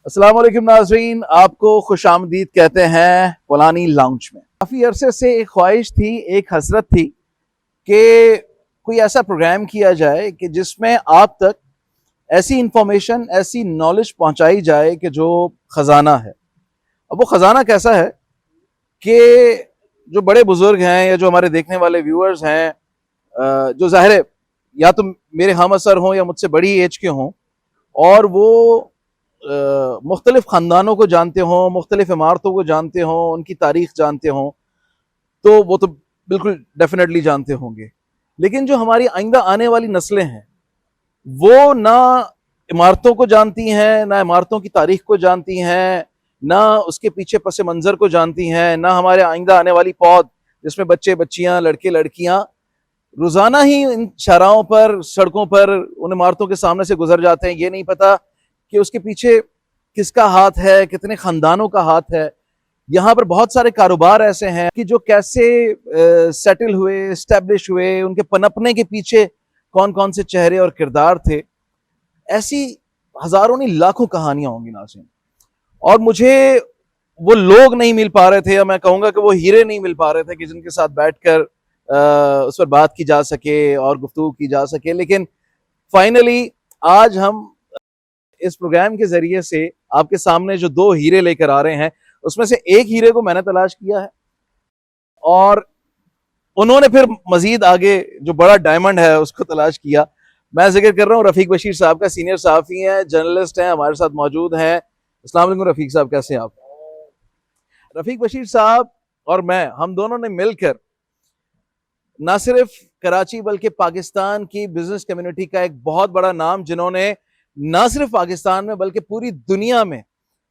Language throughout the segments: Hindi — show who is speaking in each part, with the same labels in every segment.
Speaker 1: अस्सलाम वालेकुम नाज़रीन, आपको खुशामदीद कहते हैं पोलानी लाउंज में। काफ़ी अरसे से एक ख्वाहिश थी, एक हसरत थी कि कोई ऐसा प्रोग्राम किया जाए कि जिसमें आप तक ऐसी इंफॉर्मेशन, ऐसी नॉलेज पहुंचाई जाए कि जो ख़जाना है। अब वो ख़जाना कैसा है कि जो बड़े बुजुर्ग हैं या जो हमारे देखने वाले व्यूअर्स हैं, जो ज़ाहिर है या तो मेरे हम असर हों या मुझसे बड़ी एज के हों, और वो मुख्तलिफ ख़ानदानों को जानते हों, मुख्तलिफ इमारतों को जानते हों, उनकी तारीख जानते हों, तो वो तो बिल्कुल डेफिनेटली जानते होंगे। लेकिन जो हमारी आइंदा आने वाली नस्लें हैं, वो ना इमारतों को जानती हैं, ना इमारतों की तारीख को जानती हैं, ना उसके पीछे पस मंज़र को जानती हैं, ना हमारे आइंदा आने वाली पौध जिसमें बच्चे बच्चियां, लड़के लड़कियां रोजाना ही इन शाहराहों पर, सड़कों पर, उन इमारतों के सामने से गुजर जाते हैं। ये नहीं पता कि उसके पीछे किसका हाथ है, कितने खानदानों का हाथ है। यहाँ पर बहुत सारे कारोबार ऐसे हैं कि जो कैसे सेटल हुए, स्टैब्लिश हुए, उनके पनपने के पीछे कौन कौन से चेहरे और किरदार थे। ऐसी हजारों नहीं लाखों कहानियां होंगी नाज़रीन, और मुझे वो लोग नहीं मिल पा रहे थे, या मैं कहूँगा कि वो हीरे नहीं मिल पा रहे थे कि जिनके साथ बैठकर उस पर बात की जा सके और गुफ्तगू की जा सके। लेकिन फाइनली आज हम इस प्रोग्राम के जरिए से आपके सामने जो दो हीरे लेकर आ रहे हैं, उसमें से एक हीरे को मैंने तलाश किया है, और उन्होंने फिर मजीद आगे जो बड़ा डायमंड है उसको तलाश किया। मैं जिक्र कर रहा हूँ रफीक बशीर साहब का। सीनियर सहाफ़ी हैं, जर्नलिस्ट हैं, हमारे साथ मौजूद हैं। अस्सलाम वालेकुम रफीक साहब, कैसे हैं आप? रफीक बशीर साहब और मैं, हम दोनों ने मिलकर ना सिर्फ कराची बल्कि पाकिस्तान की बिजनेस कम्युनिटी का एक बहुत बड़ा नाम, जिन्होंने ना सिर्फ पाकिस्तान में बल्कि पूरी दुनिया में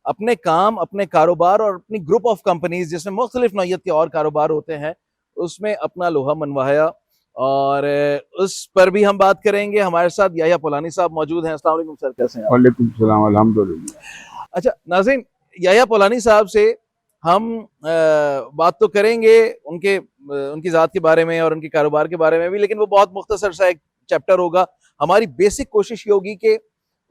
Speaker 1: अपने काम, अपने कारोबार और अपनी ग्रुप ऑफ कंपनीज जिसमें मुख्तलिफ नौयत के और कारोबार होते हैं, उसमें अपना लोहा मनवाया। और उस पर भी हम बात करेंगे। हमारे साथ याह्या पोलानी साहब मौजूद हैं। अस्सलाम वालेकुम सर, कैसे हैं आप?
Speaker 2: वालेकुम सलाम, अल्हम्दुलिल्लाह।
Speaker 1: अच्छा नाज़रीन, याह्या पोलानी साहब से हम बात तो करेंगे उनकी ज़ात के बारे में और उनके कारोबार के बारे में भी, लेकिन वो बहुत मुख्तसर सा एक चैप्टर होगा। हमारी बेसिक कोशिश ये होगी कि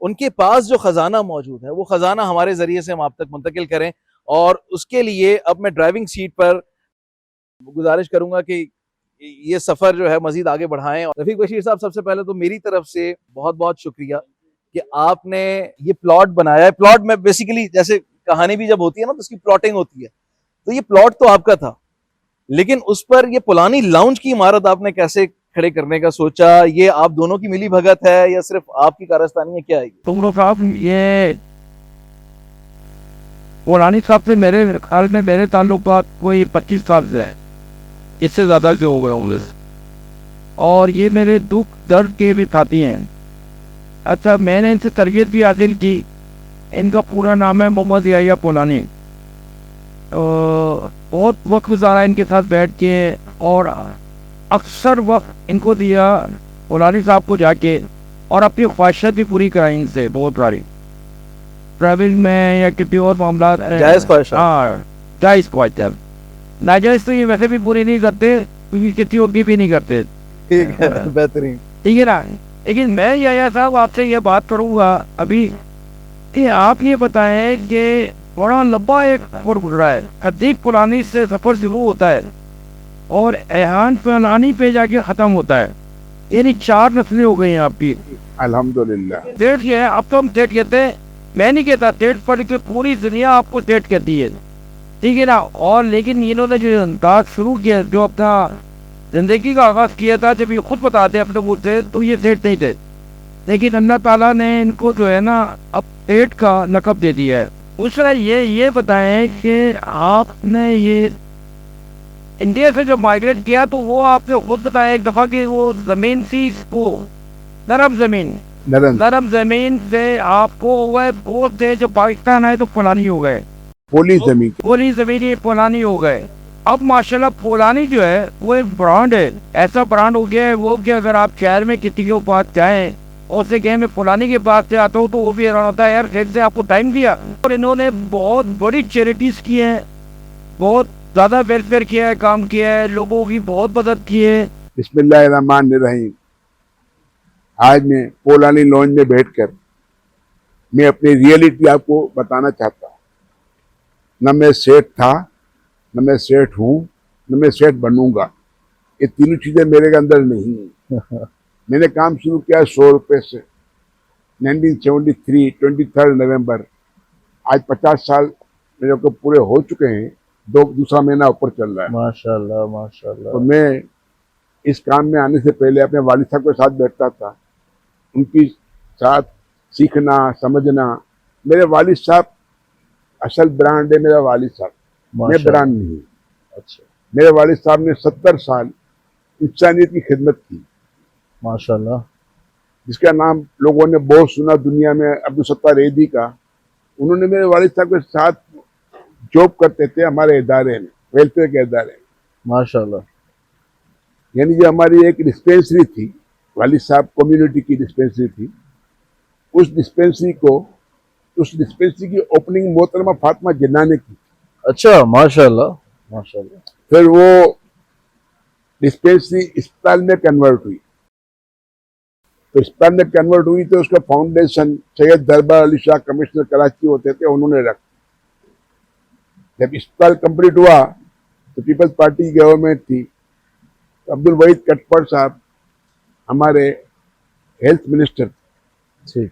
Speaker 1: उनके पास जो ख़जाना मौजूद है, वो ख़जाना हमारे ज़रिए से हम आप तक मुंतकिल करें। और उसके लिए अब मैं ड्राइविंग सीट पर गुजारिश करूंगा कि ये सफ़र जो है मज़ीद आगे बढ़ाएं। और रफ़ीक बशीर साहब, सबसे पहले तो मेरी तरफ से बहुत बहुत शुक्रिया कि आपने ये प्लॉट बनाया है। प्लॉट में बेसिकली, जैसे कहानी भी जब होती है ना तो उसकी प्लॉटिंग होती है, तो ये प्लॉट तो आपका था, लेकिन उस पर ये पुलानी लाउंज की इमारत आपने कैसे खड़े करने का सोचा? ये आप दोनों की मिली भगत है या सिर्फ आपकी कारस्तानी है, क्या है?
Speaker 2: तुम लोग साहब, ये पुरानी साहब से मेरे ख्याल में मेरे ताल्लुकात कोई 25 साल से है, इससे ज़्यादा से हो गए होंगे। और ये मेरे दुख दर्द के भी साथी हैं। अच्छा, मैंने इनसे तरबियत भी हासिल की। इनका पूरा नाम है मोहम्मद याह्या पोलानी। बहुत वक्त गुजारा इनके साथ बैठ के, और अक्सर वक्त इनको दिया पोलानी साहब को जाके, और अपनी ख्वाहिशात भी पूरी कराई इनसे बहुत सारी, ट्रैवल में या किसी और मामला।
Speaker 1: जायज़ ख्वाहिश?
Speaker 2: हाँ, जायज़ ख्वाहिश है। नाजायज़ तो ये वैसे भी पूरी नहीं करते, क्योंकि किसी और की भी नहीं करते।
Speaker 1: ठीक है, बेहतरीन।
Speaker 2: ठीक है ना। लेकिन मैं याह्या साहब आपसे ये बात करूँगा अभी कि आप ये बताएं कि बड़ा लंबा एक सफ़र गुजरा है। अतीक पुरानी से सफ़र शुरू होता है और एहान पुरानी पे जाके ख़त्म होता है। यानी 4 नस्लें हो गई हैं आपकी,
Speaker 3: अल्हम्दुलिल्लाह।
Speaker 2: सेठ ये है। अब तो हम सेठ कहते हैं, मैं नहीं कहता सेठ, पर पूरी दुनिया आपको सेठ कहती है, ठीक है ना। और लेकिन इन्होंने जो अंदाज शुरू किया, जो अपना ज़िंदगी का आगाज़ किया था, जब ये खुद बताते अपने मुँह से, तो ये सेठ नहीं थे। लेकिन अल्लाह ताला ने इनको जो है ना अब सेठ का लक़ब दे दिया है। उस तरह ये बताएं कि आपने ये इंडिया से जब माइग्रेट किया, तो वो आपने खुद बताया एक दफ़ा कि वो ज़मीन थी, वो नरम ज़मीन से आपको हुए बहुत थे, जब पाकिस्तान आए तो पुरानी हो गए,
Speaker 3: पोली जमीन
Speaker 2: पूरी ज़मीन ये पुरानी हो गए। अब माशाल्लाह पुरानी जो है वो एक ब्रांड है, ऐसा ब्रांड हो गया है वो कि अगर आप शहर में किसी के पास जाएँ और से कहें मैं पुरानी के पास से आता हूँ, तो वो भी हैरान होता है, यार सेठ से आपको टाइम दिया। और इन्होंने बहुत बड़ी चैरिटीज़ की हैं, बहुत ज़्यादा वेलफेयर किया है, काम किया है, लोगों की बहुत मदद की है।
Speaker 3: बिस्मिल्लाहिर्रहमानिर्रहीम। आज मैं पोलानी लॉन्ज में बैठकर मैं अपनी रियलिटी आपको बताना चाहता हूँ। न मैं सेठ था, न मैं सेठ हूँ, न मैं सेठ बनूंगा। ये तीनों चीजें मेरे के अंदर नहीं है। मैंने काम शुरू किया 100 रुपए से 1973 23 नवंबर। आज 50 साल मेरे को पूरे हो चुके हैं। दूसरा महीना ऊपर चल रहा है।
Speaker 1: माशाल्लाह माशाल्लाह।
Speaker 3: तो मैं इस काम में आने से पहले अपने वालिद साहब के साथ बैठता था, उनकी साथ सीखना समझना। मेरे वालिद साहब असल ब्रांड है, मेरा वालिद साहब, मैं
Speaker 1: माशाल्लाह।
Speaker 3: ब्रांड नहीं।
Speaker 1: अच्छा
Speaker 3: मेरे वालिद साहब ने 70 साल इंसानियत की खिदमत की,
Speaker 1: माशाल्लाह।
Speaker 3: जिसका नाम लोगों ने बहुत सुना दुनिया में, अब्दुल सत्तार एदी का। उन्होंने मेरे वालिद साहब के साथ जॉब करते थे हमारे इदारे में, वेलफेयर के इदारे में।
Speaker 1: माशाल्लाह।
Speaker 3: यानी जो हमारी एक डिस्पेंसरी थी, वालिद साहब कम्युनिटी की डिस्पेंसरी थी, उस डिस्पेंसरी की ओपनिंग मोहतरमा फातिमा जिन्ना ने की।
Speaker 1: अच्छा माशाल्लाह माशाल्लाह।
Speaker 3: फिर वो डिस्पेंसरी अस्पताल में कन्वर्ट हुई। तो अस्पताल में कन्वर्ट हुई तो उसका फाउंडेशन सैयद दरबार अली शाह कमिश्नर कराची होते थे, उन्होंने रखा। जब अस्पताल कंप्लीट हुआ तो पीपल्स पार्टी की गवर्नमेंट थी, तो अब्दुल वहीद कटपर साहब हमारे हेल्थ मिनिस्टर,
Speaker 1: ठीक।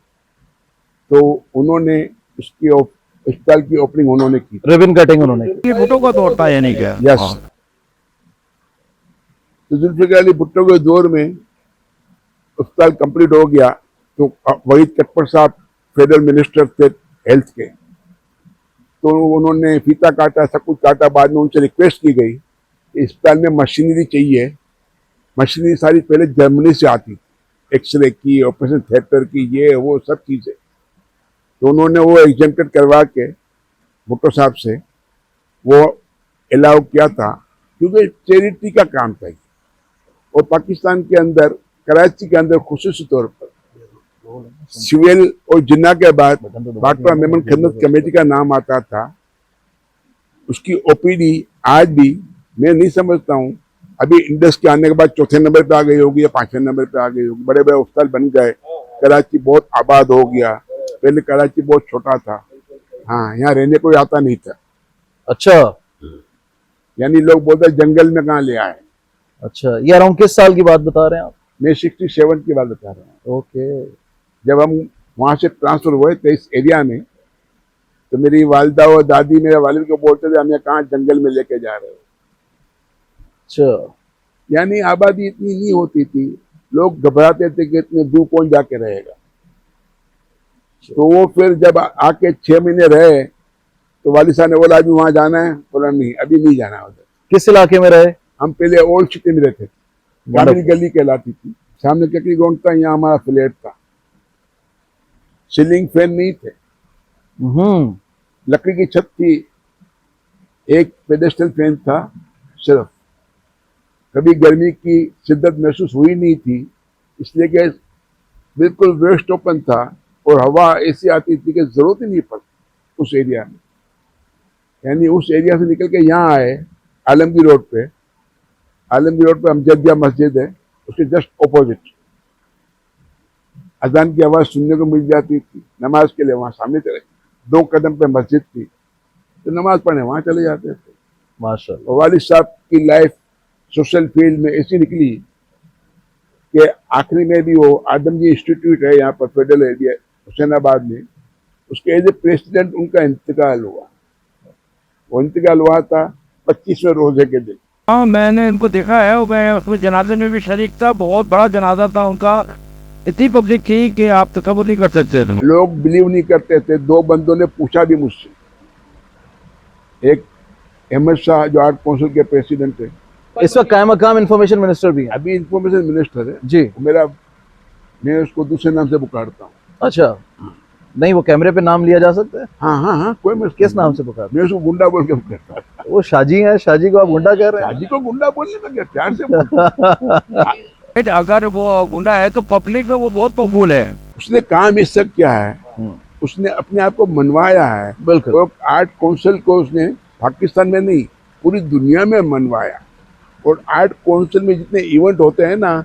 Speaker 3: तो उन्होंने उसकी अस्पताल की ओपनिंग उन्होंने की।
Speaker 1: रिबन कटिंग उन्होंने की।
Speaker 2: ये भुट्टो का तोड़ता है यानी क्या?
Speaker 3: यस।
Speaker 2: हाँ।
Speaker 3: तो जुल्फिकार अली भुट्टो के दौर में अस्पताल कंप्लीट हो गया, तो वहीद कटपर साहब फेडरल मिनिस्टर थे हेल्थ के, तो उन्होंने फीता काटा, सब कुछ काटा। बाद में उनसे रिक्वेस्ट की गई कि अस्पताल में मशीनरी चाहिए। मशीनरी सारी पहले जर्मनी से आती थी, एक्सरे की, ऑपरेशन थिएटर की, ये वो सब चीज़ें। तो उन्होंने वो एग्जेम्प्टेड करवा के भुट्टो साहब से वो अलाउ किया था, क्योंकि चैरिटी का काम था ये। और पाकिस्तान के अंदर, कराची के अंदर खुसूसी तौर पर सिविल और जिन्ना के बाद डॉक्टर मेमन खिदमत कमेटी का नाम आता था। उसकी ओपीडी आज भी मैं नहीं समझता हूँ, अभी इंडस के आने के बाद चौथे नंबर पे आ गई होगी या 5वें नंबर पे आ गई होगी। बड़े बड़े अस्पताल बन गए, कराची बहुत आबाद हो गया। पहले कराची बहुत छोटा था, हाँ, यहाँ रहने कोई आता नहीं था।
Speaker 1: अच्छा
Speaker 3: यानी लोग बोलते जंगल में कहाँ ले आए।
Speaker 1: अच्छा, ये अराउंड किस साल की बात बता रहे हैं आप?
Speaker 3: मैं 67 की बात बता रहा हूँ।
Speaker 1: ओके।
Speaker 3: जब हम वहाँ से ट्रांसफर हुए थे इस एरिया में, तो मेरी वालिदा और दादी मेरे वालिद को बोलते थे हमें कहाँ जंगल में लेके जा रहे हो।
Speaker 1: अच्छा,
Speaker 3: यानी आबादी इतनी नहीं होती थी, लोग घबराते थे कि इतने दूर कौन जाके रहेगा। तो वो फिर जब आके 6 महीने रहे तो वालिद साहब ने बोला अभी वहाँ जाना है, बोला नहीं अभी नहीं जाना उधर।
Speaker 1: किस इलाके में रहे?
Speaker 3: हम पहले ओल्ड सिटी में रहते थे, कामिल गली कहलाती थी, सामने चक्री ग्राउंड था, यहाँ हमारा फ्लैट था। सीलिंग फैन नहीं थे, लकड़ी की छत थी, एक पेडेस्टल फैन था सिर्फ। कभी गर्मी की शिद्दत महसूस हुई नहीं थी, इसलिए कि बिल्कुल वेस्ट ओपन था और हवा ऐसी आती थी कि जरूरत ही नहीं पड़ती उस एरिया में। यानी उस एरिया से निकल के यहाँ आए आलमगीर रोड पे। आलमगीर रोड पे अमजदिया मस्जिद है, उसके जस्ट ऑपोजिट अजान की आवाज़ सुनने को मिल जाती थी। नमाज के लिए वहाँ सामने चले, 2 कदम पे मस्जिद थी, तो नमाज पढ़ने वहाँ चले जाते थे।
Speaker 1: माशाल्लाह।
Speaker 3: वालिद साहब की लाइफ सोशल फील्ड में ऐसी निकली कि आखिरी में भी वो आदमजी इंस्टीट्यूट है यहाँ पर फेडरल एरिया हुसैनाबाद में, उसके एज ए प्रेसिडेंट उनका इंतकाल हुआ। वो इंतकाल हुआ था 25वें रोजे के दिन।
Speaker 2: हाँ, मैंने इनको देखा है और मैं उसमें जनाजे में भी शरीक था। बहुत बड़ा जनाजा था उनका, इतनी पब्लिक थी कि आप तसव्वुर नहीं कर सकते थे।
Speaker 3: लोग बिलीव नहीं करते थे। 2 बंदों ने पूछा भी मुझसे, एक अहमद शाह जो आर्ट काउंसिल के प्रेसिडेंट है,
Speaker 1: इस वक्त कायम मकाम इंफॉर्मेशन मिनिस्टर भी हैं।
Speaker 3: अभी इंफॉर्मेशन मिनिस्टर है
Speaker 1: जी।
Speaker 3: मैं उसको दूसरे नाम से पुकारता हूँ।
Speaker 1: अच्छा, नहीं वो कैमरे पे नाम लिया जा सकता है?
Speaker 3: हाँ हाँ हाँ, कोई मसला
Speaker 1: किस
Speaker 3: नहीं।
Speaker 1: नाम से पुकारते
Speaker 3: मैं उसको गुंडा बोल के पुकारता हूँ।
Speaker 1: हैं? वो शाजी है, शाजी को आप गुंडा कह रहे हैं?
Speaker 3: शाजी को गुंडा बोलने में क्या, प्यार से बोलता।
Speaker 2: अगर वो गुंडा है तो पब्लिक में वो बहुत मकबूल है।
Speaker 3: उसने काम इस सब क्या है, उसने अपने आप को मनवाया है।
Speaker 1: बिल्कुल।
Speaker 3: और आर्ट काउंसिल को उसने पाकिस्तान में नहीं पूरी दुनिया में मनवाया। और आर्ट काउंसिल में जितने इवेंट होते हैं ना,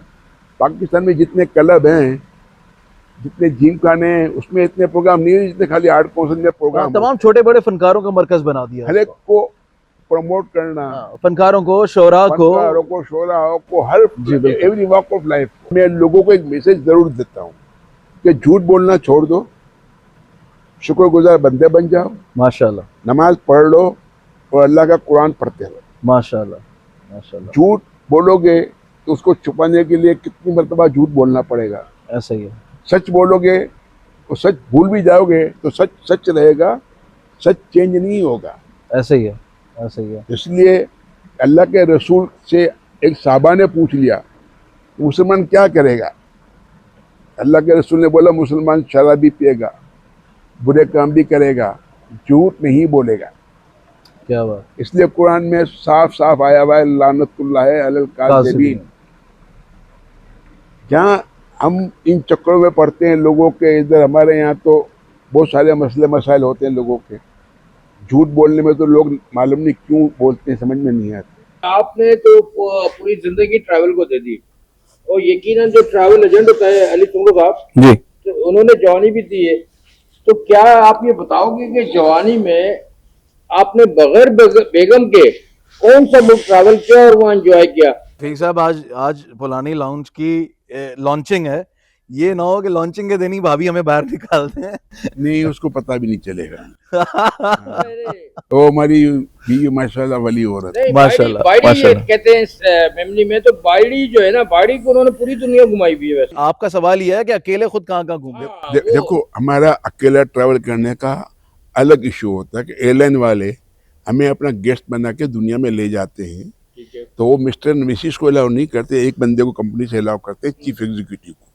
Speaker 3: पाकिस्तान में जितने क्लब हैं, जितने जिम खाने हैं उसमें इतने प्रोग्राम नहीं है जितने खाली आर्ट कौशल में प्रोग्राम।
Speaker 1: तमाम छोटे बड़े फनकारों का मरकज बना दिया
Speaker 3: हर एक को प्रमोट करना,
Speaker 1: फनकारों को, शोरा को,
Speaker 3: शोराओं को, हर
Speaker 1: जी, बिल्कुल।
Speaker 3: Every walk of life. मैं लोगों को एक मैसेज जरूर देता हूँ कि झूठ बोलना छोड़ दो, शुक्रगुजार बंदे बन जाओ,
Speaker 1: माशाल्लाह,
Speaker 3: नमाज पढ़ लो और अल्लाह का कुरान पढ़ते रहो।
Speaker 1: माशाल्लाह, माशाल्लाह।
Speaker 3: झूठ बोलोगे तो उसको छुपाने के लिए कितनी मरतबा झूठ बोलना पड़ेगा।
Speaker 1: ऐसा ही है।
Speaker 3: सच बोलोगे तो सच भूल भी जाओगे तो सच सच रहेगा, सच चेंज नहीं होगा।
Speaker 1: ऐसा ही है, ऐसा ही है।
Speaker 3: इसलिए अल्लाह के रसूल से एक साहबा ने पूछ लिया तो मुसलमान क्या करेगा। अल्लाह के रसूल ने बोला मुसलमान शराब भी पिएगा, बुरे काम भी करेगा, झूठ नहीं बोलेगा।
Speaker 1: क्या बात।
Speaker 3: इसलिए कुरान में साफ साफ आया हुआ है लानतुल्लाह अलल काज़िबीन। जहाँ हम इन चक्करों में पड़ते हैं लोगों के, इधर हमारे यहाँ तो बहुत सारे मसले मसाइल होते हैं लोगों के। झूठ बोलने में तो लोग मालूम नहीं क्यों बोलते हैं, समझ में नहीं आता।
Speaker 2: आपने तो पूरी जिंदगी ट्रैवल को दे दी और यकीनन जो ट्रैवल एजेंट होता है अली तुमरो साहब
Speaker 1: जी,
Speaker 2: तो उन्होंने जवानी भी दी है। तो क्या आप ये बताओगे कि जवानी में आपने बगैर बेगम के कौन सा मुल्क ट्रैवल किया और वहाँ एंजॉय किया?
Speaker 1: ठीक साहब, आज पोलानी लाउंज की लॉन्चिंग है। ये ना हो कि लॉन्चिंग के दिन ही भाभी हमें बाहर निकाल दें।
Speaker 3: नहीं, उसको पता भी नहीं चलेगा। वो हमारी बीवी माशाल्लाह वली औरत।
Speaker 2: नहीं,
Speaker 1: माशाल्लाह,
Speaker 2: बाइडी
Speaker 1: माशाल्लाह।
Speaker 2: कहते हैं इस मेमनी में, तो बाइडी जो है ना, बाइडी को उन्होंने पूरी दुनिया घुमाई हुई है। वैसे
Speaker 1: आपका सवाल यह है कि अकेले खुद कहाँ कहाँ घूम गए?
Speaker 2: हाँ,
Speaker 3: देखो, हमारा अकेला ट्रैवल करने का अलग इशू होता है कि एयरलाइन वाले हमें अपना गेस्ट बना के दुनिया में ले जाते हैं,
Speaker 2: ठीक है।
Speaker 3: तो वो मिस्टर एंड मिसिस को अलाउ नहीं करते, एक बंदे को कंपनी से अलाउ करते हैं, चीफ एग्जीक्यूटिव को।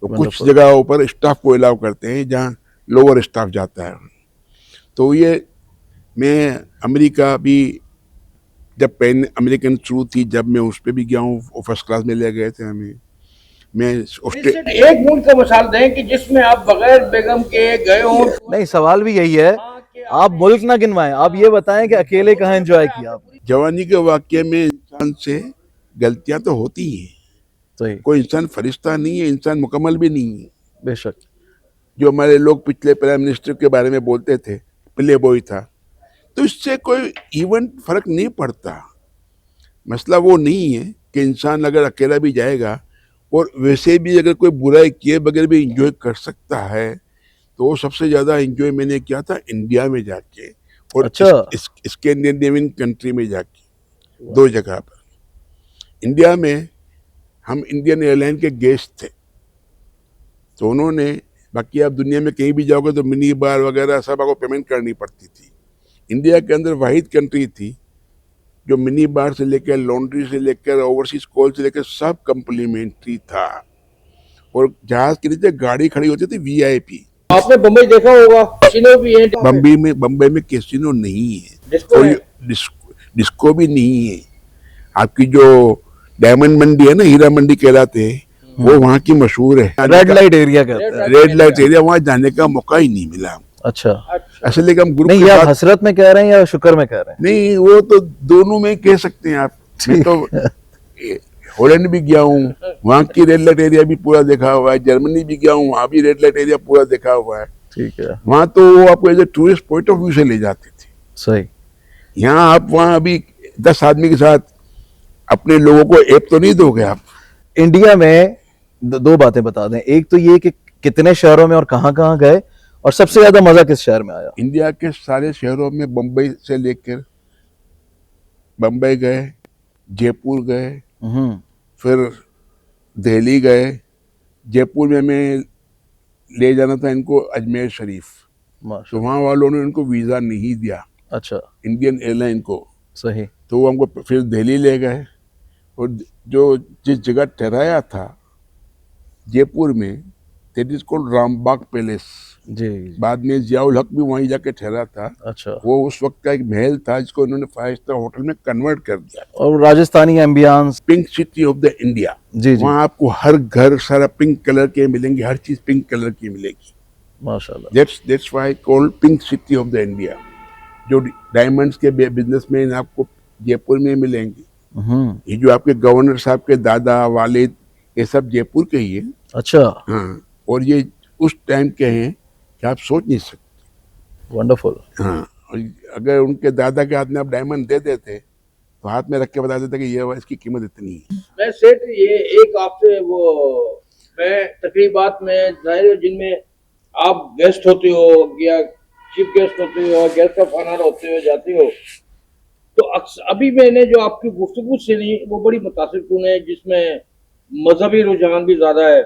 Speaker 3: तो कुछ
Speaker 1: Wonderful.
Speaker 3: जगहों पर स्टाफ को अलाउ करते हैं जहाँ लोअर स्टाफ जाता है। तो ये मैं अमेरिका भी जब पैन अमेरिकन शुरू थी, जब मैं उस पर भी गया हूँ, फर्स्ट क्लास में ले गए थे हमें। मैं
Speaker 2: एक मुल्क का मिसाल दें कि जिसमें आप बगैर बेगम के गए हो।
Speaker 1: नहीं, सवाल भी यही है। आप मुल्क ना गिनवाएं, आप ये बताएं कि अकेले कहाँ एंजॉय किया आपने।
Speaker 3: जवानी के वाक़ये में इंसान से गलतियां तो होती हैं,
Speaker 1: सही,
Speaker 3: कोई इंसान फरिश्ता नहीं है, इंसान मुकम्मल भी नहीं है।
Speaker 1: बेशक।
Speaker 3: जो हमारे लोग पिछले प्राइम मिनिस्टर के बारे में बोलते थे प्ले बॉय था, तो इससे कोई इवन फर्क नहीं पड़ता। मसला वो नहीं है कि इंसान अगर अकेला भी जाएगा और वैसे भी अगर कोई बुराई किए बगैर भी इंजॉय कर सकता है, तो वो सबसे ज़्यादा इंजॉय मैंने किया था इंडिया में जाके और
Speaker 1: अच्छा।
Speaker 3: स्कैंडिनेवियन कंट्री में जाके, दो जगह पर। इंडिया में हम इंडियन एयरलाइन के गेस्ट थे, तो उन्होंने, बाकी आप दुनिया में कहीं भी जाओगे तो मिनी बार वगैरह सब आपको पेमेंट करनी पड़ती थी। इंडिया के अंदर वाहिद कंट्री थी जो मिनी बार से लेकर लॉन्ड्री से लेकर ओवरसीज कॉल से लेकर सब कम्प्लीमेंट्री था। और जहाज के नीचे गाड़ी खड़ी होती थी वीआईपी।
Speaker 2: आपने बम्बई देखा होगा, कैसीनो भी है।
Speaker 3: बम्बई में कैसीनो नहीं है,
Speaker 2: डिस्को है।
Speaker 3: डिस्को भी नहीं है। आपकी जो डायमंड मंडी है ना, हीरा मंडी कहलाते हैं, वो वहाँ की मशहूर है।
Speaker 1: रेड लाइट एरिया कहते हैं।
Speaker 3: रेड लाइट एरिया, वहाँ जाने का मौका ही नहीं मिला।
Speaker 1: अच्छा,
Speaker 3: असल हम ग्रुप
Speaker 1: नहीं,
Speaker 3: के
Speaker 1: ये आप
Speaker 3: साथ,
Speaker 1: हसरत में कह रहे हैं या शुक्र में कह रहे हैं?
Speaker 3: नहीं वो तो दोनों में कह सकते हैं आप। मैं तो हॉलैंड भी गया हूँ, वहाँ की रेड लाइट एरिया भी पूरा देखा हुआ है। जर्मनी भी गया हूँ, वहाँ भी रेड लाइट एरिया पूरा देखा हुआ है।
Speaker 1: ठीक है,
Speaker 3: वहाँ तो वो आपको as a tourist point of view से ले जाते थे।
Speaker 1: सही।
Speaker 3: यहाँ आप वहाँ अभी 10 आदमी के साथ अपने लोगों को ऐप तो नहीं दोगे आप।
Speaker 1: इंडिया में दो बातें बता दें। एक तो ये कि कितने शहरों में और कहाँ कहाँ गए, और सबसे ज्यादा मजा किस शहर में आया?
Speaker 3: इंडिया के सारे शहरों में, बम्बई से लेकर, बम्बई गए, जयपुर गए, फिर दिल्ली गए। जयपुर में मैं ले जाना था इनको अजमेर शरीफ, तो
Speaker 1: माशाल्लाह।
Speaker 3: वहाँ वालों ने उनको वीज़ा नहीं दिया,
Speaker 1: अच्छा,
Speaker 3: इंडियन एयरलाइन को।
Speaker 1: सही।
Speaker 3: तो वो हमको फिर दिल्ली ले गए, और जो जिस जगह ठहराया था जयपुर में, that is called Rambagh palace.
Speaker 1: जी।
Speaker 3: बाद में जियाउल हक भी वहीं जाके ठहरा था।
Speaker 1: अच्छा,
Speaker 3: वो उस वक्त का एक महल था जिसको उन्होंने 5 स्टार होटल में कन्वर्ट कर दिया।
Speaker 1: और Rajasthani ambience.
Speaker 3: Pink city of the India.
Speaker 1: जी जी,
Speaker 3: वहाँ आपको हर घर सारा पिंक कलर के मिलेंगे, हर चीज पिंक कलर की मिलेगी।
Speaker 1: माशाल्लाह।
Speaker 3: That's why called pink city of the India. जो डायमंड्स के बिजनेसमैन आपको जयपुर में मिलेंगे। ये जो आपके गवर्नर साहब के दादा वालिद, ये सब जयपुर के ही है।
Speaker 1: अच्छा,
Speaker 3: हाँ, और ये उस टाइम के हैं कि आप सोच नहीं सकते।
Speaker 1: वंडरफुल।
Speaker 3: हाँ, और अगर उनके दादा के हाथ में आप डायमंड दे देते तो हाथ में रख के बता देते कि ये इसकी कीमत इतनी है।
Speaker 4: मैं सेठ ये एक आपसे वो मैं तकरीबात में जाहिर है जिनमें आप गेस्ट होते हो या चीफ गेस्ट होते हो या गेस्ट ऑफ ऑनर होते हो जाते हो, तो अभी मैंने जो आपकी गुफ्तगू सुनी वो बड़ी मुतासिरकुन है, जिसमें मजहबी रुझान भी ज़्यादा है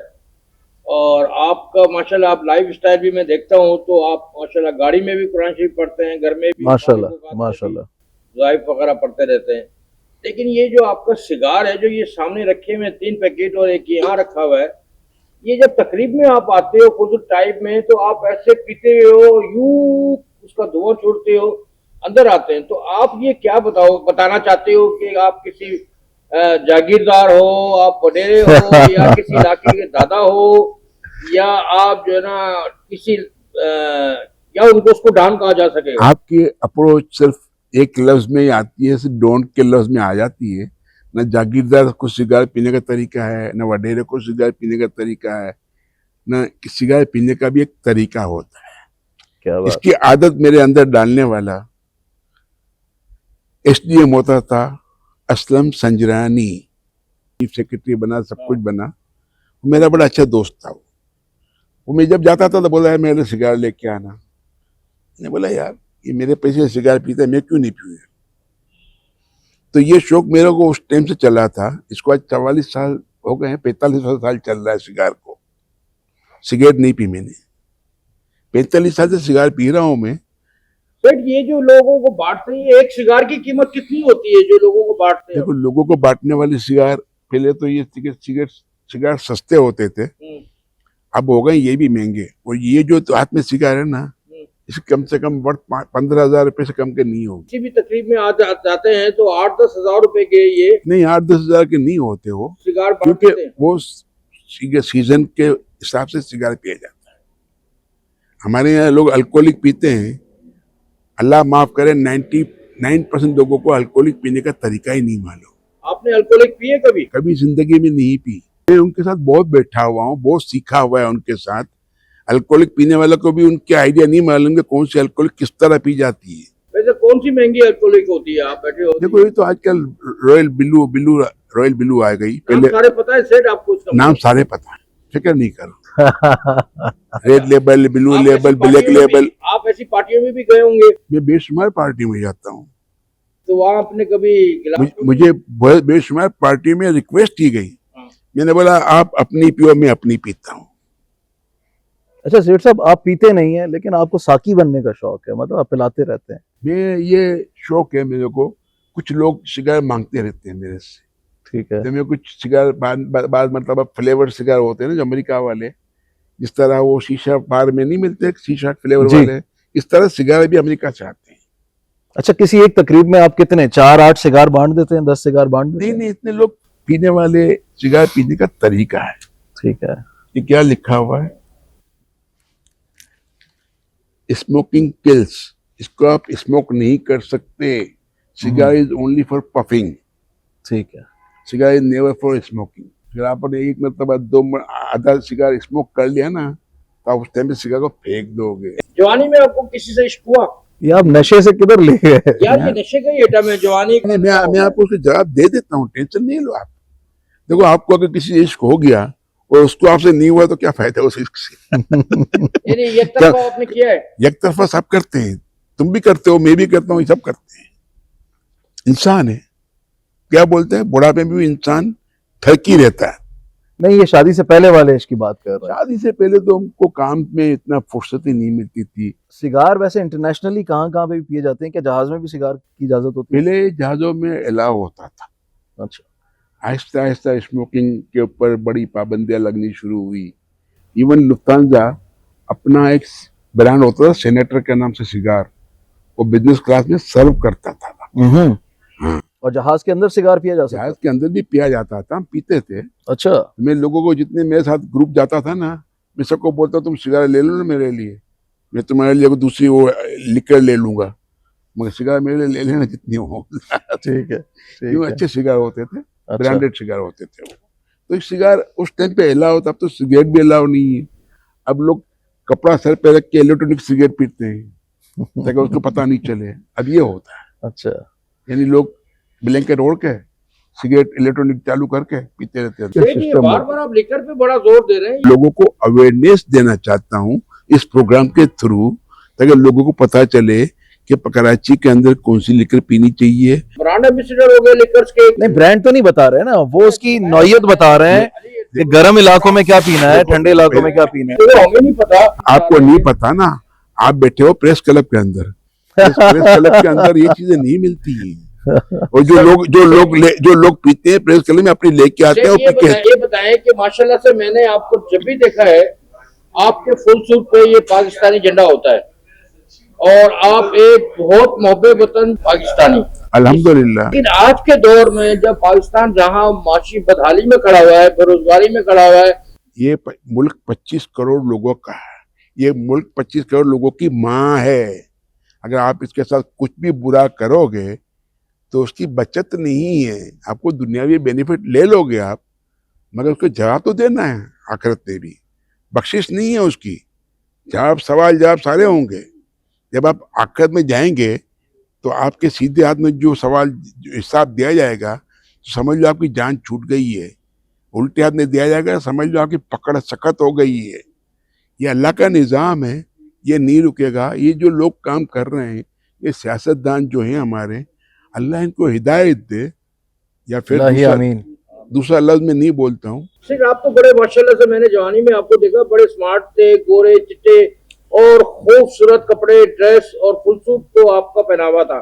Speaker 4: और आपका माशाल्लाह आप लाइफ स्टाइल भी मैं देखता हूँ तो आप माशाल्लाह गाड़ी में भी कुरान शरीफ पढ़ते हैं, घर में भी
Speaker 1: माशाल्लाह माशाल्लाह।
Speaker 4: ज़ाइफ वगैरह पढ़ते रहते हैं। लेकिन ये जो आपका सिगार है जो ये सामने रखे हुए 3 पैकेट और एक यहाँ रखा हुआ है, ये जब तकरीब में आप आते हो फुजुल टाइप में तो आप ऐसे पीते हो, यूं उसका धुआं छोड़ते हो, अंदर आते हैं। तो आप ये क्या बताना चाहते हो कि आप किसी जागीरदार हो, आप वडेरे हो या किसी इलाके के दादा हो या आप जो है ना किसी या उनको उसको डॉन कहा जा सके?
Speaker 3: आपकी अप्रोच सिर्फ एक लफ्ज में ही आती है, सिर्फ डोंट के लफ्ज में आ जाती है। न जागीरदार को सिगार पीने का तरीका है, न वडेरे को सिगार पीने का तरीका है, न सिगार पीने का भी एक तरीका होता है।
Speaker 1: क्या बात।
Speaker 3: इसकी आदत मेरे अंदर डालने वाला एसडीएम होता था असलम संजरानी, चीफ सेक्रेटरी बना, सब कुछ बना। मेरा बड़ा अच्छा दोस्त था वो मैं जब जाता था तो बोला है मेरे लिए सिगार लेके आना। मैंने बोला यार ये मेरे पैसे से सिगार पीता है, मैं क्यों नहीं पीऊँ। तो ये शौक मेरे को उस टाइम से चला था। इसको आज 44 साल हो गए हैं, 45 साल चल रहा है सिगार को। सिगरेट नहीं पी मैंने, 45 साल से सिगार पी रहा हूँ मैं।
Speaker 4: बट ये जो लोगों को बांटते हैं, एक सिगार की कीमत कितनी होती है जो लोगों को बांटते हैं?
Speaker 3: देखो लोगों को बांटने वाली सिगार, पहले तो ये सिगार सस्ते होते थे, अब हो गए ये भी महंगे। और ये जो तो हाथ में सिगार है ना, इसकी कम से कम वर्थ 15,000 रुपए से कम के नहीं होगी।
Speaker 4: किसी भी तकरीब में जाते हैं तो 8-10 हजार रुपए के ये
Speaker 3: नहीं 8-10 हजार के नहीं होते वो,
Speaker 4: सिगार
Speaker 3: क्योंकि
Speaker 4: बांटते हैं।
Speaker 3: वो सीजन के हिसाब से सिगार पिया जाता है। हमारे यहाँ लोग अल्कोहलिक पीते हैं, अल्लाह माफ करे 99% लोगों को अल्कोहलिक पीने का तरीका ही नहीं मालूम।
Speaker 4: आपने अल्कोहलिक पिए कभी?
Speaker 3: कभी जिंदगी में नहीं पी। मैं उनके साथ बहुत बैठा हुआ हूँ, बहुत सीखा हुआ है उनके साथ। अल्कोहलिक पीने वालों को भी उनके आइडिया नहीं मालूम कि कौन सी अल्कोहलिक किस तरह पी जाती है।
Speaker 4: वैसे कौन सी महंगी अल्कोहलिक होती है? आप बैठे हो
Speaker 3: देखो ये तो आजकल रॉयल बिलू आ गई।
Speaker 4: नाम सारे पता है सेठ आपको? उसका
Speaker 3: नाम सारे पता है, फिक्र नहीं करो। रेड लेबल, ब्लू
Speaker 4: आप
Speaker 3: लेबल,
Speaker 4: ऐसी
Speaker 3: ब्लैक
Speaker 4: पार्टियों में
Speaker 3: लेबल।
Speaker 4: भी- आप ऐसी पार्टियों में भी गए होंगे
Speaker 3: मैं बेशुमार पार्टी में जाता हूँ।
Speaker 4: तो वहाँ आपने कभी गिलास
Speaker 3: मुझे बेशुमार पार्टी में रिक्वेस्ट की गई,
Speaker 4: हाँ।
Speaker 3: मैंने बोला आप अपनी पियो, मैं अपनी पीता हूँ।
Speaker 1: अच्छा सेठ साहब, आप पीते नहीं है लेकिन आपको साकी बनने का शौक है, मतलब आप पिलाते रहते हैं।
Speaker 3: मैं ये शौक है मेरे को। कुछ लोग सिगार मांगते रहते हैं मेरे से,
Speaker 1: ठीक है।
Speaker 3: तो मैं कुछ सिगार बाद मतलब फ्लेवर सिगार होते हैं ना जो अमेरिका वाले, जिस तरह वो शीशा बार में नहीं मिलते शीशा फ्लेवर
Speaker 1: जी।
Speaker 3: वाले, इस तरह सिगार भी अमेरिका से आते हैं।
Speaker 1: अच्छा किसी एक तकरीब में आप कितने 4-8 सिगार बांट देते हैं, 10 सिगार बांट देते
Speaker 3: नहीं
Speaker 1: हैं?
Speaker 3: नहीं, इतने लोग पीने वाले सिगार पीने का तरीका है।
Speaker 1: ठीक है।
Speaker 3: ये क्या लिखा हुआ है, स्मोकिंग किल्स। इसको आप स्मोक नहीं कर सकते। Cigar is only for puffing,
Speaker 1: ठीक है।
Speaker 3: Cigar is never for smoking. अगर आपने एक मतलब आधा सिगार स्मोक कर लिया ना तो आप उस टाइम पे सिगार को फेंक दोगे।
Speaker 4: जवानी में आपको किसी से इश्क हुआ?
Speaker 1: ये आप नशे से किधर ले गए?
Speaker 4: यार ये नशे का ही आइटम है जवानी का।
Speaker 3: मैं आपको उसका जवाब दे देता हूँ, टेंशन नहीं लो आप। देखो आपको अगर किसी से इश्क हो गया और उसको आपसे नहीं हुआ तो क्या फायदा उस इश्क से।
Speaker 4: यानी ये तरफा आपने किया है?
Speaker 3: एक तरफा सब करते हैं, तुम भी करते हो, मैं भी करता हूँ, सब करते हैं। इंसान है, क्या बोलते हैं, बुढ़ापे में भी इंसान थकी रहता है।
Speaker 1: नहीं, ये शादी से पहले वाले इश्क की बात कर रहा है।
Speaker 3: शादी से पहले तो हमको काम में इतना फुर्सत ही नहीं मिलती थी।
Speaker 1: सिगार वैसे इंटरनेशनली कहाँ कहाँ पे भी पिए जाते हैं? क्या जहाज में भी सिगार की इजाजत होती है?
Speaker 3: पहले जहाजों में अलाउ होता था,
Speaker 1: अच्छा।
Speaker 3: आहिस्ता आहिस्ता स्मोकिंग के ऊपर बड़ी पाबंदियां लगनी शुरू हुई। इवन लुफ्तांजा अपना एक ब्रांड होता था सेनेटर के नाम से सिगार, वो बिजनेस क्लास में सर्व करता था। हाँ।
Speaker 1: और जहाज के अंदर सिगार पिया जा सकता है?
Speaker 3: जहाज के अंदर भी पिया जाता था, हम पीते थे।
Speaker 1: अच्छा।
Speaker 3: मैं लोगों को, जितने मेरे साथ ग्रुप जाता था ना, मैं सबको बोलता तुम सिगार ले लो ना मेरे लिए, मैं तुम्हारे लिए दूसरी वो लिकर ले लूंगा, मगर सिगार मेरे लिए ले लेना जितनी हो।
Speaker 1: ठीक है।
Speaker 3: क्यों, अच्छे सिगार होते थे,
Speaker 1: अच्छा।
Speaker 3: ब्रांडेड सिगार होते थे वो। तो सिगार उस टाइम पे अलाउ था, अब तो सिगरेट भी अलाउ नहीं है। अब लोग कपड़ा सर पे रख के इलेक्ट्रॉनिक सिगरेट पीते हैं ताकि उसको पता नहीं चले। अब ये होता है,
Speaker 1: अच्छा,
Speaker 3: यानी लोग ब्लैंकेट ओढ़ के सिगरेट इलेक्ट्रॉनिक चालू करके पीते रहते हैं।
Speaker 4: देखिए बार बार आप लिकर पे बड़ा जोर दे रहे हैं।
Speaker 3: लोगों को अवेयरनेस देना चाहता हूँ इस प्रोग्राम के थ्रू, ताकि लोगों को पता चले कि कराची के अंदर कौन सी लिकर पीनी चाहिए।
Speaker 4: ब्रांड एम्बेसडर हो गए लिकर्स के।
Speaker 1: नहीं ब्रांड तो नहीं बता रहे ना, वो उसकी नौयत बता रहे हैं कि गर्म इलाकों में क्या पीना है, ठंडे इलाकों में क्या पीना है।
Speaker 4: तो हमें नहीं पता।
Speaker 3: आपको नहीं पता ना, आप बैठे हो प्रेस क्लब के अंदर, प्रेस क्लब के अंदर ये चीजें नहीं मिलती हैं। और जो लोग पीते हैं प्रेस क्लब में अपनी लेके आते हैं।
Speaker 4: ये बताएं कि माशाल्लाह से मैंने आपको जब भी देखा है आपके फुल सूट पे ये पाकिस्तानी झंडा होता है और आप एक बहुत मोहब्बे वतन पाकिस्तानी।
Speaker 3: अल्हम्दुलिल्लाह।
Speaker 4: लेकिन आज के दौर में जब पाकिस्तान जहां माशी बदहाली में खड़ा हुआ है, बेरोजगारी में खड़ा हुआ है,
Speaker 3: ये मुल्क 25 करोड़ लोगों का है, ये मुल्क 25 करोड़ लोगों की माँ है। अगर आप इसके साथ कुछ भी बुरा करोगे तो उसकी बचत नहीं है। आपको दुनियावी बेनिफिट ले लोगे आप, मगर उसको जवाब तो देना है आखिरत में भी, बख्शिश नहीं है उसकी। जवाब सवाल जवाब सारे होंगे। जब आप आखिरत में जाएंगे तो आपके सीधे हाथ में जो सवाल जो हिसाब दिया जाएगा तो समझ लो आपकी जान छूट गई है। उल्टे हाथ में दिया जाएगा समझ लो आपकी पकड़ सख्त हो गई है। ये अल्लाह का निज़ाम है, ये नहीं रुकेगा। ये जो लोग काम कर रहे हैं, ये सियासतदान जो हैं हमारे, अल्लाह इनको हिदायत दे। या फिर दूसरा लफ्ज में नहीं बोलता हूँ।
Speaker 4: सिर्फ आप तो बड़े माशाल्लाह से मैंने जवानी में आपको देखा, बड़े स्मार्ट थे, गोरे चिट्टे और खूबसूरत कपड़े, ड्रेस और फुल सूट तो आपका पहनावा था।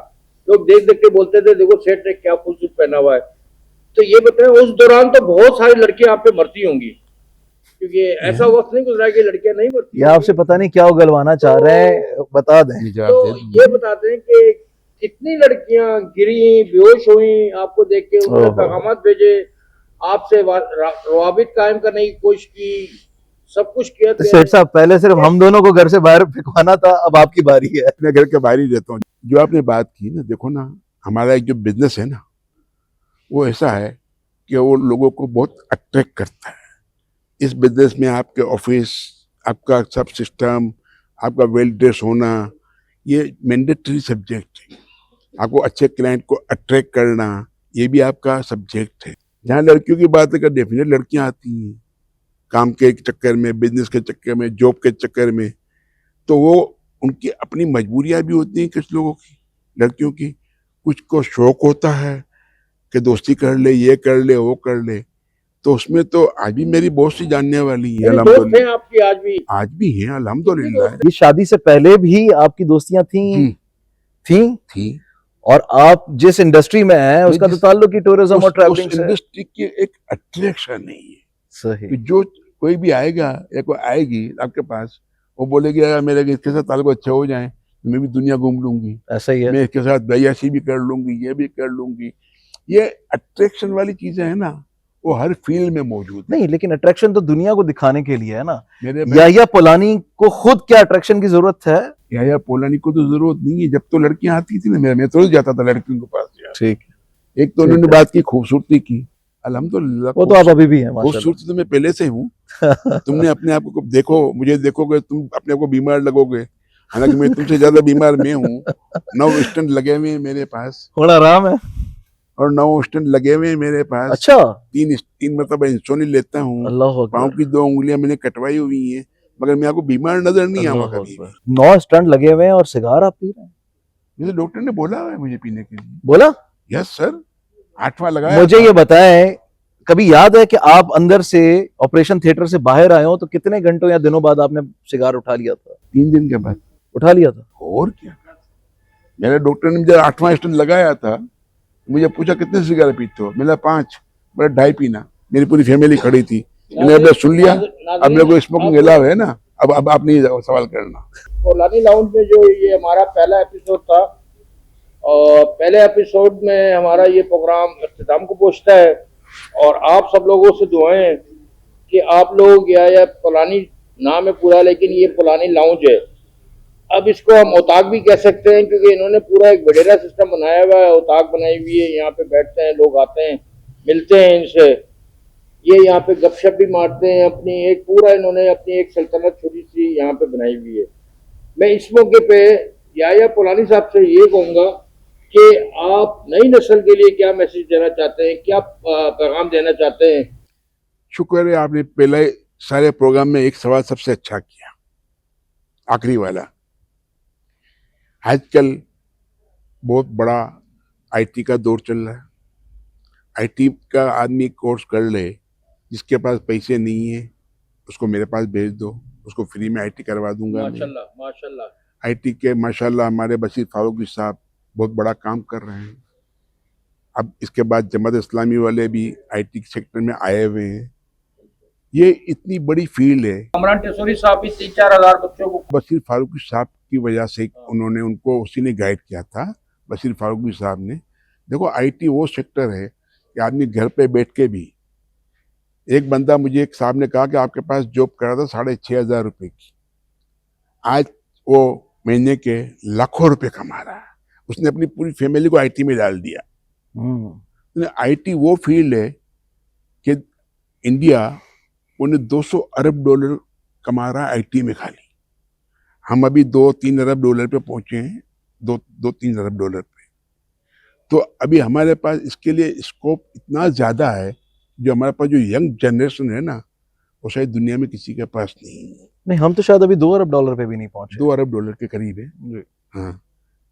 Speaker 4: लोग देख देख के बोलते थे देखो सेठ ने क्या फुल सूट पहना हुआ है। तो ये बताएं उस दौरान तो बहुत सारी लड़कियां आप पे मरती होंगी, क्योंकि ऐसा वक्त नहीं गुजरा कि लड़कियां नहीं मरती।
Speaker 1: ये आपसे पता नहीं क्या उगलवाना चाह रहे हैं, बता दें।
Speaker 4: तो ये बताते हैं कि कितनी लड़कियां गिरी, बेहोश हुई आपको देख के, उन्होंने पैगाम भेजे, आपसे रवाबित कायम करने की कोशिश की, सब कुछ किया।
Speaker 1: तो सेठ साहब पहले सिर्फ हम दोनों को घर से बाहर फेंकवाना था, अब आपकी बारी है।
Speaker 3: अपने घर के बाहर ही रहता हूँ। जो आपने बात की ना, देखो ना, हमारा एक जो बिजनेस है ना, वो ऐसा है कि वो लोगों को बहुत अट्रैक्ट करता है। इस बिजनेस में आपके ऑफिस, आपका सब सिस्टम, आपका वेल ड्रेस होना, ये मैंडेटरी सब्जेक्ट है। आपको अच्छे क्लाइंट को अट्रैक्ट करना, ये भी आपका सब्जेक्ट है। जहाँ लड़कियों की बात है, डेफिनेट लड़कियाँ आती हैं काम के चक्कर में, बिजनेस के चक्कर में, जॉब के चक्कर में। तो वो उनकी अपनी मजबूरियां भी होती हैं कुछ लोगों की, लड़कियों की। कुछ को शौक होता है कि दोस्ती कर ले, ये कर ले, वो कर ले। तो उसमें तो आज भी मेरी बहुत सी जानने वाली है
Speaker 4: अल्हम्दुलिल्लाह। आपकी आज भी
Speaker 3: हैं अल्हम्दुलिल्लाह।
Speaker 1: ये शादी से पहले भी आपकी दोस्तियां थी और आप जिस इंडस्ट्री में हैं उसका तो ताल्लुक ही टूरिज्म और ट्रैवलिंग से।
Speaker 3: इंडस्ट्री की एक अट्रैक्शन नहीं है।
Speaker 1: सही।
Speaker 3: जो कोई भी आएगा या कोई आएगी आपके पास, वो बोलेगी यार मेरे इसके साथ ताल्लुक अच्छा हो जाए, मैं भी दुनिया घूम लूंगी,
Speaker 1: ऐसा ही है।
Speaker 3: मैं इसके साथ दयासी भी कर लूंगी, ये भी कर लूंगी। ये अट्रैक्शन वाली चीजें है ना, वो हर फील्ड में मौजूद है।
Speaker 1: नहीं, लेकिन अट्रैक्शन तो दुनिया को दिखाने के लिए है ना।
Speaker 3: मेरे
Speaker 1: याहिया पोलानी को खुद क्या अट्रैक्शन की जरूरत है?
Speaker 3: याहिया पोलानी को तो जरूरत नहीं है। जब तो लड़कियां आती थी ना, मैं तो जाता था लड़कियों के पास।
Speaker 1: ठीक।
Speaker 3: एक तो उन्होंने बात की खूबसूरती की, अल्हम्दुलिल्लाह
Speaker 1: वो तो आप अभी भी हैं माशाल्लाह।
Speaker 3: खूबसूरती तो मैं पहले से हूँ। तुमने अपने आप को देखो, मुझे देखोगे तुम अपने आप को बीमार लगोगे, हालांकि मैं तुमसे ज्यादा बीमार मैं हूँ। 9 स्टंट लगे हुए हैं मेरे पास,
Speaker 1: थोड़ा आराम है।
Speaker 3: और 9 स्टंट लगे हुए हैं मेरे पास।
Speaker 1: अच्छा।
Speaker 3: 3 मतलब इंसुलिन लेता हूँ।
Speaker 1: अल्लाह
Speaker 3: पाँव की 2 उंगलियां मैंने कटवाई हुई हैं, मगर मैं आपको बीमार नजर नहीं आवा कभी।
Speaker 1: 9 स्टंट लगे हुए हैं और सिगार आप पी रहे हैं?
Speaker 3: मुझे डॉक्टर ने बोला है मुझे पीने के लिए।
Speaker 1: बोला?
Speaker 3: यस सर, 8वां लगाया।
Speaker 1: मुझे ये बताएं, कभी याद है कि आप अंदर से ऑपरेशन थिएटर से बाहर आए हो तो कितने घंटों या दिनों बाद आपने सिगार उठा लिया था?
Speaker 3: 3 दिन के बाद
Speaker 1: उठा लिया था।
Speaker 3: और क्या, मेरे डॉक्टर ने मुझे 8वां स्टंट लगाया था, मुझे पूछा कितने सिगारेट पीते हो, मैंने 5, बोला 2.5 पीना। मेरी पूरी फैमिली खड़ी थी, मैंने अब सुन लिया। अब मेरे को स्मोकिंग अलाउ है ना, अब आप नहीं सवाल करना।
Speaker 4: पोलानी लाउंज में जो ये हमारा पहला एपिसोड था, और पहले एपिसोड में हमारा ये प्रोग्राम इख्तिताम को पहुंचता है, और आप सब लोगों से दुआएं कि आप लोग या पोलानी नाम है पूरा, लेकिन ये पोलानी लाउंज है। अब इसको हम औताक भी कह सकते हैं, क्योंकि इन्होंने पूरा एक वडेरा सिस्टम बनाया हुआ है, औताक बनाई हुई है, यहाँ पे बैठते हैं लोग, आते हैं, मिलते हैं इनसे। ये यहाँ पे गपशप भी मारते हैं, अपनी एक पूरा इन्होंने अपनी एक सल्तनत छोटी सी यहाँ पे बनाई हुई है। मैं इस मौके पे याया पोलानी साहब से ये कहूँगा कि आप नई नस्ल के लिए क्या मैसेज देना चाहते हैं, क्या पैगाम देना चाहते हैं?
Speaker 3: शुक्र है आपने पहले सारे प्रोग्राम में एक सवाल सबसे अच्छा किया, आखिरी वाला। आजकल बहुत बड़ा आईटी का दौर चल रहा है। आईटी का आदमी कोर्स कर ले, जिसके पास पैसे नहीं है उसको मेरे पास भेज दो, उसको फ्री में आईटी करवा दूंगा।
Speaker 4: माशाल्लाह माशाल्लाह।
Speaker 3: आईटी के माशाल्लाह हमारे बशीर फारूकी साहब बहुत बड़ा काम कर रहे हैं। अब इसके बाद जमात इस्लामी वाले भी आईटी सेक्टर में आए हुए हैं। ये इतनी बड़ी फील्ड है।
Speaker 4: कमरान टेसोरी साहब भी 3-4 हजार बच्चों को
Speaker 3: बशीर फारूकी साहब की वजह से उन्होंने उनको उसी ने गाइड किया था। बशीर फारूकी साहब ने, देखो आईटी वो सेक्टर है कि आदमी घर पे बैठ के भी, एक बंदा मुझे एक साहब ने कहा कि आपके पास जॉब करा था 6,500 रुपए की, आज वो महीने के लाखों रुपए कमा रहा है। उसने अपनी पूरी फैमिली को आईटी में डाल दिया। आईटी वो फील्ड है कि इंडिया उन्हें 200 अरब डॉलर कमा रहा है आईटी में खाली। हम अभी 2-3 अरब डॉलर पे पहुंचे हैं, 2-3 अरब डॉलर पे। तो अभी हमारे पास इसके लिए स्कोप इतना ज्यादा है, जो हमारे पास जो यंग जनरेशन है ना, वो शायद दुनिया में किसी के पास नहीं है।
Speaker 1: नहीं, हम तो शायद अभी 2 अरब डॉलर पे भी नहीं पहुंचे।
Speaker 3: 2 अरब डॉलर के करीब है। हाँ,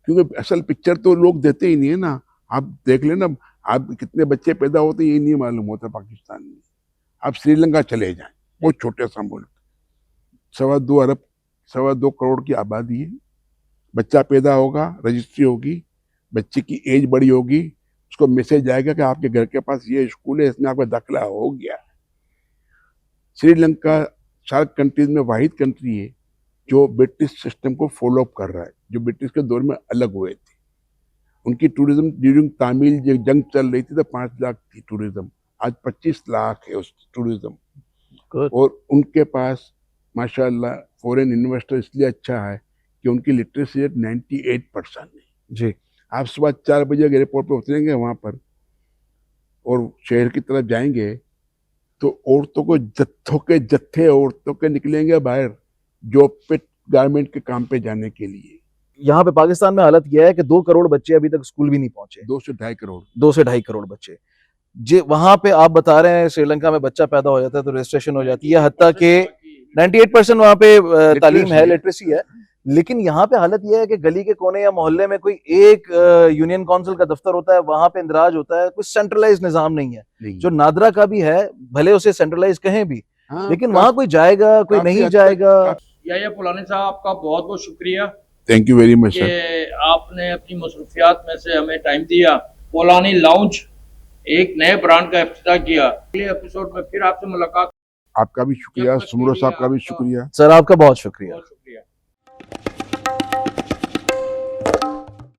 Speaker 3: क्योंकि असल पिक्चर तो लोग देते ही नहीं है ना। आप देख लेना, आप कितने बच्चे पैदा होते ये नहीं मालूम होता पाकिस्तान में। आप श्रीलंका चले जाएं, बहुत छोटे सा मुल्क, 2.25 करोड़ की आबादी है। बच्चा पैदा होगा, रजिस्ट्री होगी, बच्चे की एज बड़ी होगी, उसको मैसेज आएगा कि आपके घर के पास ये स्कूल है, इसमें आपका दाखिला हो गया। श्रीलंका सार्क कंट्रीज में वाहिद कंट्री है जो ब्रिटिश सिस्टम को फॉलो अप कर रहा है, जो ब्रिटिश के दौर में अलग हुए थे। उनकी टूरिज्म ड्यूरिंग तामील जंग चल रही थी तो 5 लाख थी टूरिज्म, आज 25 लाख है उस टूरिज्म। और उनके पास माशाल्लाह फॉरेन इन्वेस्टर इसलिए अच्छा है कि उनकी लिटरेसी रेट 98% है
Speaker 1: जी।
Speaker 3: आप सुबह 4 बजे एयरपोर्ट पे उतरेंगे वहाँ पर और शहर की तरफ जाएंगे तो औरतों को जत्थों के जत्थे औरतों के निकलेंगे बाहर जॉब पे, गारमेंट के काम पे जाने के लिए।
Speaker 1: यहाँ पे पाकिस्तान में हालत यह है कि 2 करोड़ बच्चे अभी तक स्कूल भी नहीं पहुंचे।
Speaker 3: 2 से 2.5 करोड़
Speaker 1: 2 से 2.5 करोड़ बच्चे। जी, वहां पे आप बता रहे हैं श्रीलंका में बच्चा पैदा हो जाता है तो रजिस्ट्रेशन हो जाती है, हत्ता के 98% वहां पे तालीम है, लिटरेसी है। लेकिन यहाँ पे हालत यह है कि गली के कोने या मोहल्ले में कोई एक यूनियन काउंसिल का दफ्तर होता है, वहां पे इंदराज होता है, कुछ सेंट्रलाइज निजाम नहीं है। जो नादरा का भी है, भले उसे सेंट्रलाइज कहें भी, लेकिन वहां कोई जाएगा कोई नहीं जाएगा।
Speaker 4: याया पोलानी साहब, आपका बहुत बहुत शुक्रिया।
Speaker 3: Thank you very much sir,
Speaker 4: आपने अपनी मसरूफियात में से हमें टाइम दिया। पोलानी लाउंज एक नए ब्रांड का इफ्तिताह किया। अगले एपिसोड में फिर आपसे मुलाकात।
Speaker 3: आपका भी शुक्रिया, सुमरो साहब का भी शुक्रिया
Speaker 1: सर आपका बहुत शुक्रिया।
Speaker 4: बहुत शुक्रिया।